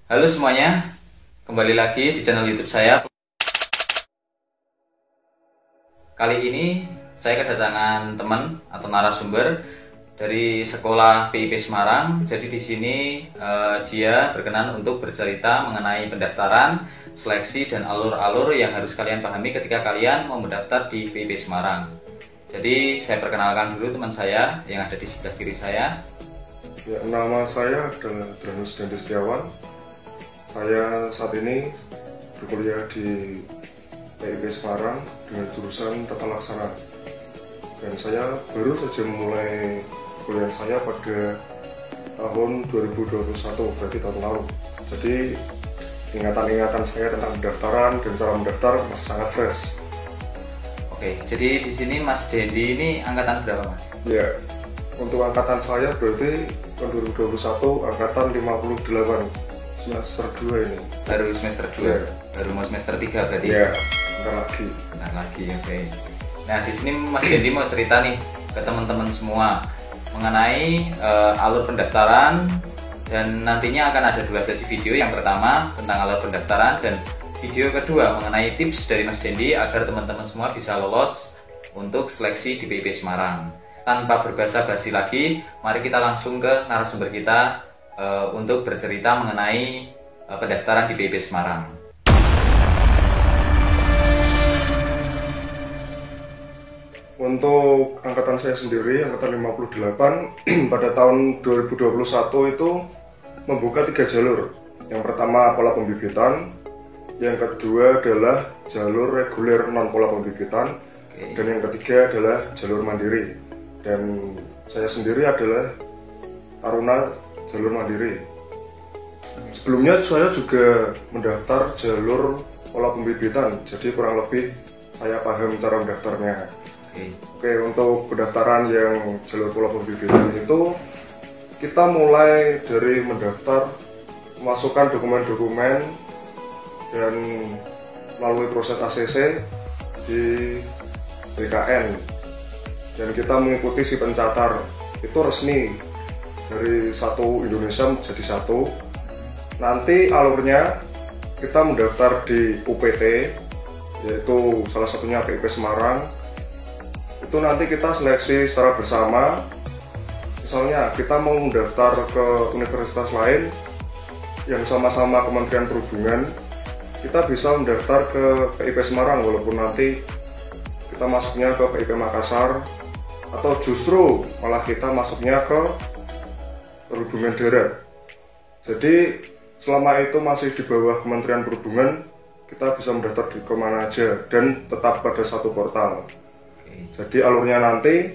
Halo semuanya, kembali lagi di channel YouTube saya. Kali ini saya kedatangan teman atau narasumber dari sekolah PIP Semarang. Jadi di sini dia berkenan untuk bercerita mengenai pendaftaran, seleksi dan alur-alur yang harus kalian pahami ketika kalian mau mendaftar di PIP Semarang. Jadi saya perkenalkan dulu teman saya yang ada di sebelah kiri saya. Ya, nama saya adalah Dranus Dendi Setiawan. Saya saat ini berkuliah di PIP Semarang dengan jurusan Tata Laksana. Dan saya baru saja memulai kuliah saya pada tahun 2021, berarti tahun lalu. Jadi ingatan-ingatan saya tentang pendaftaran dan cara mendaftar masih sangat fresh. Oke, jadi di sini Mas Dendi ini angkatan berapa, Mas? Ya, untuk angkatan saya berarti tahun 2021 angkatan 58. Semester 2 ini. Baru semester 2, ya. Baru mau semester 3 berarti? Ya, bentar lagi, oke. Nah, di sini Mas Dendi mau cerita nih ke teman-teman semua mengenai alur pendaftaran, dan nantinya akan ada 2 sesi video. Yang pertama tentang alur pendaftaran, dan video kedua mengenai tips dari Mas Dendi agar teman-teman semua bisa lolos untuk seleksi di PIP Semarang. Tanpa berbasa-basi lagi, mari kita langsung ke narasumber kita untuk bercerita mengenai pendaftaran di PIP Semarang. Untuk angkatan saya sendiri, angkatan 58, pada tahun 2021 itu membuka 3 jalur. Yang pertama pola pembibitan, yang kedua adalah jalur reguler non pola pembibitan, dan yang ketiga adalah jalur mandiri. Dan saya sendiri adalah taruna jalur mandiri. Sebelumnya saya juga mendaftar jalur pola pembibitan, jadi kurang lebih saya paham cara mendaftarnya. Oke, untuk pendaftaran yang jalur pola pembibitan itu kita mulai dari mendaftar, memasukkan dokumen-dokumen dan melalui proses ACC di BKN, dan kita mengikuti si pencatar. Itu resmi dari satu Indonesia menjadi satu. Nanti alurnya kita mendaftar di UPT, yaitu salah satunya PIP Semarang. Itu nanti kita seleksi secara bersama. Misalnya kita mau mendaftar ke universitas lain yang sama-sama Kementerian Perhubungan, kita bisa mendaftar ke PIP Semarang walaupun nanti kita masuknya ke PIP Makassar, atau justru malah kita masuknya ke Perhubungan Darat. Jadi selama itu masih di bawah Kementerian Perhubungan, kita bisa mendaftar di kemana aja dan tetap pada satu portal. Jadi alurnya nanti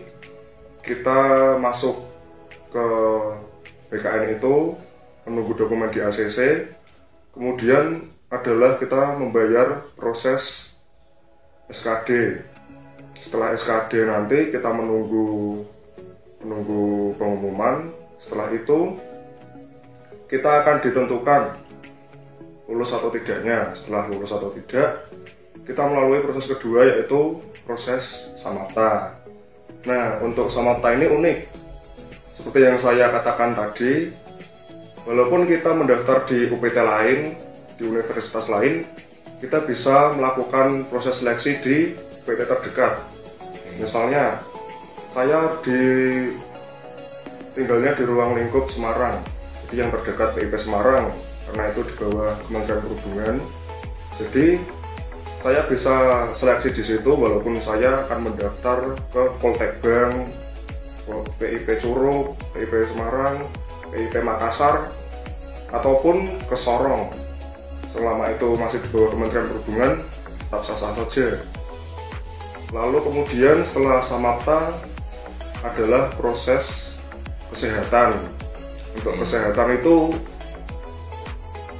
kita masuk ke BKN itu, menunggu dokumen di ACC, kemudian adalah kita membayar proses SKD. Setelah SKD nanti kita menunggu pengumuman. Setelah itu kita akan ditentukan lulus atau tidaknya. Setelah lulus atau tidak, kita melalui proses kedua, yaitu proses samapta. Nah, untuk samapta ini unik. Seperti yang saya katakan tadi, walaupun kita mendaftar di UPT lain, di universitas lain, kita bisa melakukan proses seleksi di UPT terdekat. Misalnya, saya tinggalnya di ruang lingkup Semarang, jadi yang terdekat PIP Semarang, karena itu di bawah Kementerian Perhubungan. Jadi saya bisa seleksi di situ, walaupun saya akan mendaftar ke Poltekbang, PIP Curug, PIP Semarang, PIP Makassar, ataupun ke Sorong. Selama itu masih di bawah Kementerian Perhubungan, tetap sah-sah saja. Lalu kemudian setelah samapta adalah proses kesehatan. Untuk kesehatan itu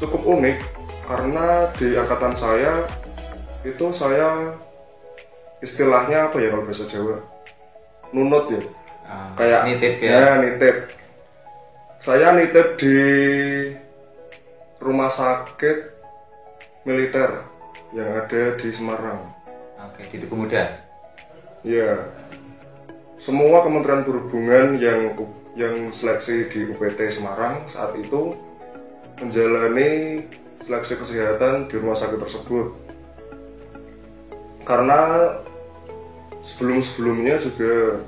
cukup unik, karena di angkatan saya itu saya istilahnya apa ya kalau bahasa Jawa, nunut ya, kayak nitip ya. Ya, nitip. Saya nitip di rumah sakit militer yang ada di Semarang. Oke, di Tugu Muda. Ya, semua Kementerian Perhubungan yang seleksi di UPT Semarang saat itu menjalani seleksi kesehatan di rumah sakit tersebut. Karena sebelum-sebelumnya juga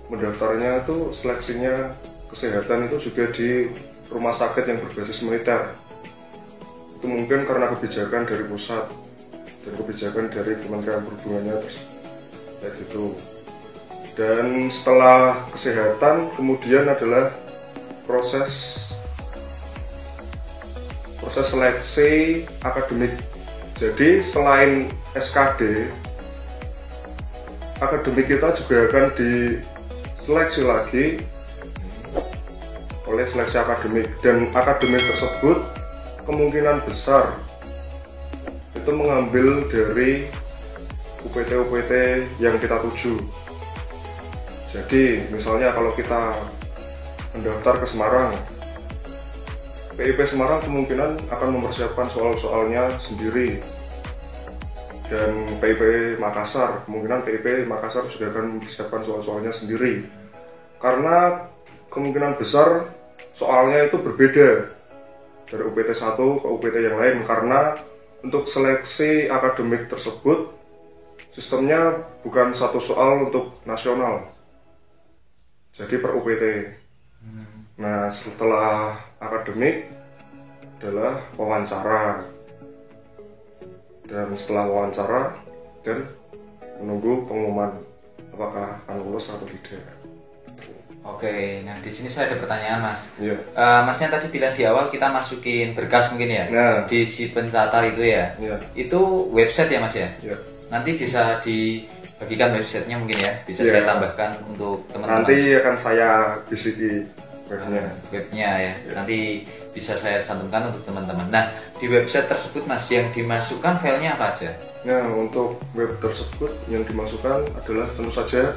mendaftarnya itu seleksinya kesehatan itu juga di rumah sakit yang berbasis militer. Itu mungkin karena kebijakan dari pusat dan kebijakan dari Kementerian Perhubungannya terus kayak gitu. Dan setelah kesehatan kemudian adalah proses seleksi akademik. Jadi selain SKD, akademik kita juga akan diseleksi lagi oleh seleksi akademik, dan akademik tersebut kemungkinan besar itu mengambil dari UPT yang kita tuju. Jadi misalnya kalau kita mendaftar ke Semarang, PIP Semarang kemungkinan akan mempersiapkan soal-soalnya sendiri, dan PIP Makassar kemungkinan PIP Makassar juga akan mempersiapkan soal-soalnya sendiri, karena kemungkinan besar soalnya itu berbeda dari UPT 1 ke UPT yang lain, karena untuk seleksi akademik tersebut sistemnya bukan satu soal untuk nasional, jadi per UPT. Nah, setelah akademik adalah wawancara, dan setelah wawancara dan menunggu pengumuman apakah akan lulus atau tidak. Oke, nah di sini saya ada pertanyaan Mas. Iya. Masnya tadi bilang di awal kita masukin berkas mungkin ya, Nah. di si pencatat itu ya. Iya. Itu website ya Mas ya? Iya. Nanti bisa dibagikan websitenya mungkin ya, bisa Iya. saya tambahkan untuk teman-teman. Nanti akan saya bisiki webnya. Webnya ya, Iya. nanti bisa saya cantumkan untuk teman-teman. Nah di website tersebut Mas yang dimasukkan filenya apa aja? Nah, untuk web tersebut yang dimasukkan adalah tentu saja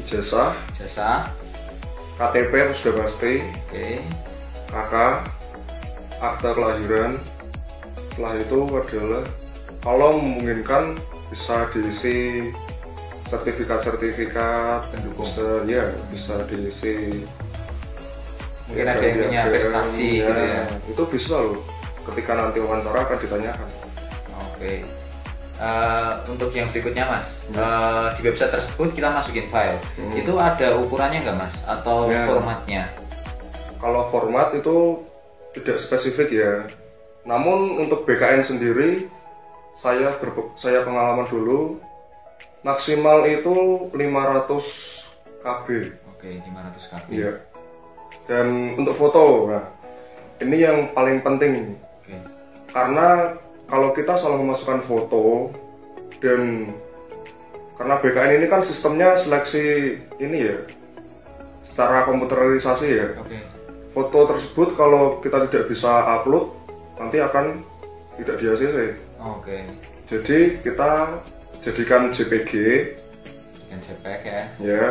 ijazah, Jasa, KTP sudah pasti, oke, KK, akta kelahiran. Setelah itu adalah kalau memungkinkan bisa diisi sertifikat Pendukung. bisa diisi. Mungkin ada yang punya prestasi gitu ya. Itu bisa loh, ketika nanti wawancara akan ditanyakan. Oke. Untuk yang berikutnya Mas, di website tersebut kita masukin file. Itu ada ukurannya nggak Mas? Atau Ya. formatnya? Kalau format itu tidak spesifik ya. Namun untuk BKN sendiri, saya pengalaman dulu maksimal itu 500 KB. Oke, 500 KB. Iya. Dan untuk foto, nah ini yang paling penting. Oke. Karena kalau kita selalu memasukkan foto, dan karena BKN ini kan sistemnya seleksi ini ya, secara komputerisasi ya. Oke. Foto tersebut kalau kita tidak bisa upload, nanti akan tidak di ACC. Oke. Jadi kita jadikan JPG Dengan JPEG ya. ya,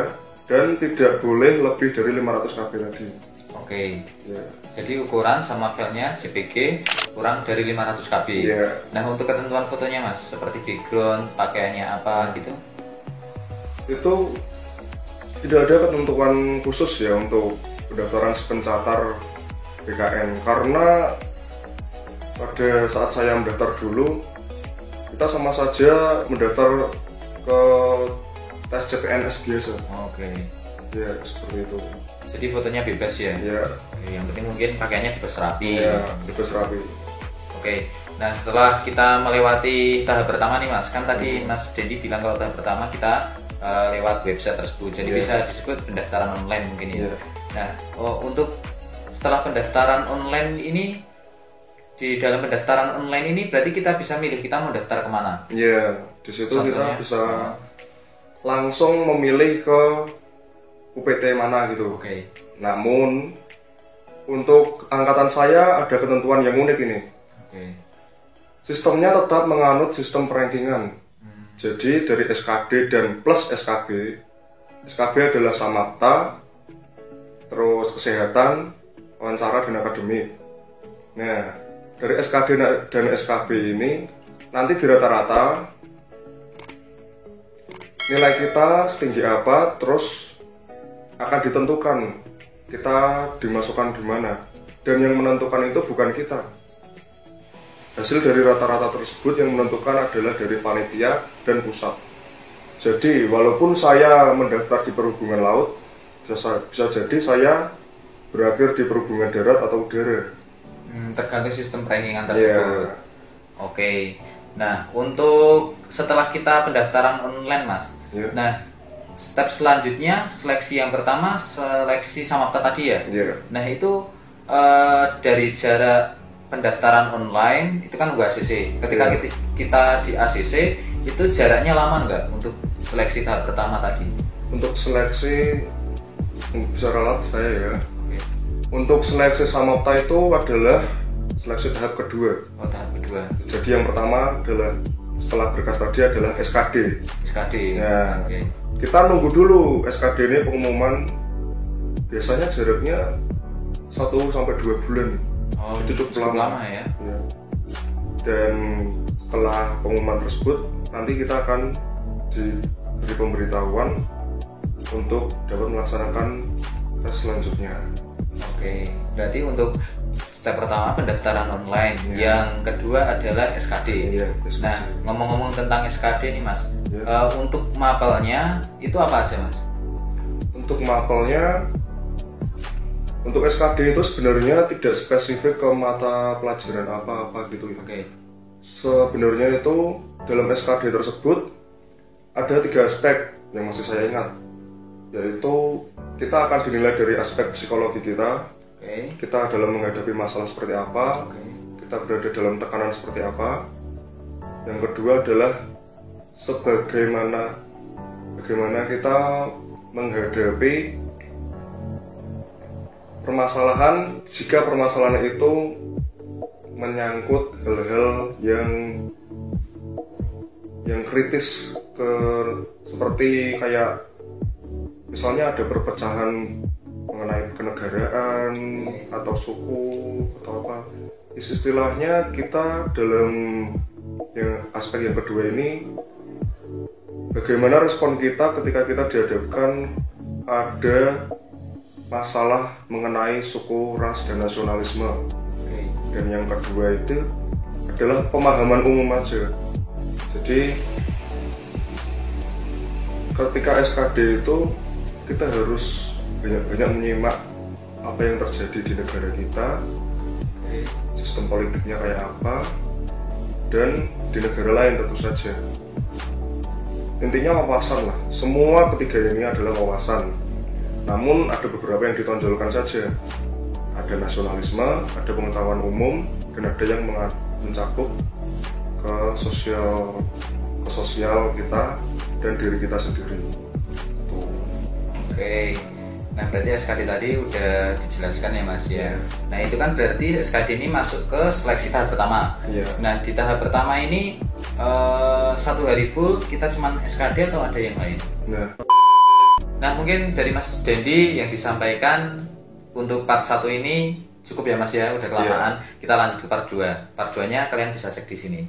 dan tidak boleh lebih dari 500 KB tadi. Oke. Ya. Jadi ukuran sama filenya JPG kurang dari 500 KB. Iya. Nah untuk ketentuan fotonya Mas, seperti background, pakaiannya apa gitu? Itu tidak ada ketentuan khusus ya untuk pendaftaran pencatar BKN, karena pada saat saya mendaftar dulu kita sama saja mendaftar ke tes CPNS biasa. Oke. Ya, seperti itu. Jadi fotonya bebas ya? Ya, Oke, yang penting mungkin pakaiannya bebas rapi. ya, bebas rapi. Oke, nah setelah kita melewati tahap pertama nih Mas, kan tadi Mas Dendi bilang kalau tahap pertama kita lewat website tersebut, jadi Iya. bisa disebut pendaftaran online mungkin ya. Iya. Nah, untuk setelah pendaftaran online ini, di dalam pendaftaran online ini berarti kita bisa milih kita mau daftar kemana? Ya, di situ Contohnya? kita bisa langsung memilih ke UPT mana gitu. Oke, Namun untuk angkatan saya ada ketentuan yang unik ini. oke, Sistemnya tetap menganut sistem perankingan. Jadi dari SKD dan plus SKB. SKB adalah samapta, terus kesehatan, wawancara dan akademik. Nah, dari SKD dan SKB ini nanti di rata-rata nilai kita setinggi apa, terus akan ditentukan kita dimasukkan di mana. Dan yang menentukan itu bukan kita. Hasil dari rata-rata tersebut yang menentukan adalah dari panitia dan pusat. Jadi walaupun saya mendaftar di perhubungan laut, bisa jadi saya berakhir di perhubungan darat atau udara. Tergantung sistem rankingan tersebut. Oke. Nah, untuk setelah kita pendaftaran online, Mas. Nah, step selanjutnya seleksi yang pertama seleksi samapta tadi ya. Nah, itu dari jarak pendaftaran online itu kan UACC. Ketika kita di ACC itu jaraknya lama nggak untuk seleksi tahap pertama tadi? Untuk seleksi bicara laut saya ya. Untuk seleksi samapta itu adalah seleksi tahap kedua. Tahap kedua. Jadi yang pertama adalah setelah berkas tadi adalah SKD. Nah, kita nunggu dulu SKD ini pengumuman. Biasanya jaraknya 1-2 bulan. Itu cukup lama ya. Dan setelah pengumuman tersebut nanti kita akan diberi pemberitahuan untuk dapat melaksanakan tes selanjutnya. Oke, berarti untuk step pertama pendaftaran online, yang kedua adalah SKD. SKD. Nah, ngomong-ngomong tentang SKD nih Mas, untuk mapelnya itu apa aja Mas? Untuk mapelnya, untuk SKD itu sebenarnya tidak spesifik ke mata pelajaran apa-apa gitu ya. Sebenarnya itu dalam SKD tersebut ada 3 aspek yang masih saya ingat, yaitu kita akan dinilai dari aspek psikologi kita. Kita dalam menghadapi masalah seperti apa, kita berada dalam tekanan seperti apa. Yang kedua adalah bagaimana kita menghadapi permasalahan jika permasalahan itu menyangkut hal-hal yang kritis, seperti kayak misalnya ada perpecahan mengenai kenegaraan atau suku atau apa. Istilahnya kita dalam aspek yang kedua ini, bagaimana respon kita ketika kita dihadapkan ada masalah mengenai suku, ras, dan nasionalisme. Dan yang kedua itu adalah pemahaman umum aja. Jadi ketika SKD itu kita harus banyak-banyak menyimak apa yang terjadi di negara kita, sistem politiknya kayak apa, dan di negara lain tentu saja. Intinya wawasan lah, semua ketiga ini adalah wawasan. Namun ada beberapa yang ditonjolkan saja. Ada nasionalisme, ada pengetahuan umum, dan ada yang mencakup ke sosial kita dan diri kita sendiri. Oke. Nah, berarti SKD tadi udah dijelaskan ya Mas ya. Nah, itu kan berarti SKD ini masuk ke seleksi tahap pertama. Nah, di tahap pertama ini 1 hari full kita cuman SKD atau ada yang lain? Nah, mungkin dari Mas Dendi yang disampaikan untuk part 1 ini cukup ya Mas ya, udah kelamaan. Kita lanjut ke part 2. Part 2-nya kalian bisa cek di sini.